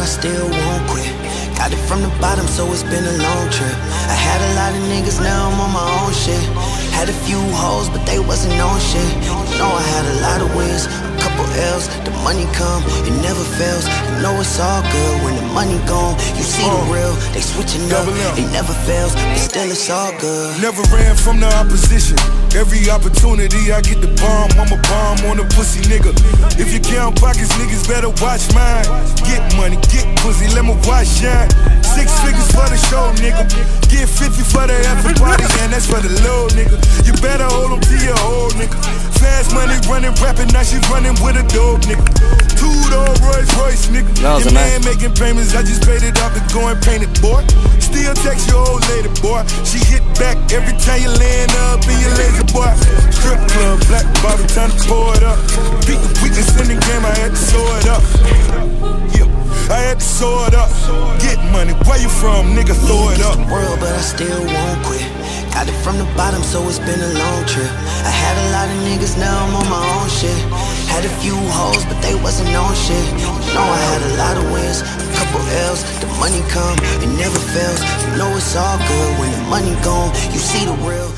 I still won't quit. Got it from the bottom, so it's been a long trip. I had a lot of niggas, now I'm on my own shit. Had a few hoes, but they wasn't on shit. You know I had a lot of wins, a couple L's. The money come, it never fails. You know it's all good when the money gone. You see the real, they switching up. It never fails, but still it's all good. Never ran from the opposition. Every opportunity I get the bomb, I'm a bomb on a pussy nigga. If you count pockets, niggas better watch mine. Get money, get pussy, let me watch shine. 6 figures for the show, nigga. Get 50 for the after party, and that's for the low, nigga. You better hold 'em to your old nigga. Fast money running, rapping, now she running with a dope nigga. 2-door Rolls Royce, nigga. Your man making payments, I just paid it off to go and paint it, boy. Still text your old lady, boy. She hit back every time you land up in your lazy, boy. Strip club, black bottle, time to pour it up. Beat the weakness in the game, I had to sew it up. Yeah, I had to sew it up. Get money, where you from, nigga, throw it up. The world, but I still won't quit. Got it from the bottom, so it's been a long trip. I had a lot of niggas, now I'm on my own shit. Had a few hoes, but they wasn't on shit. You know I had a lot of wins, a couple L's. The money come, it never fails. You know it's all good when the money gone. You see the real.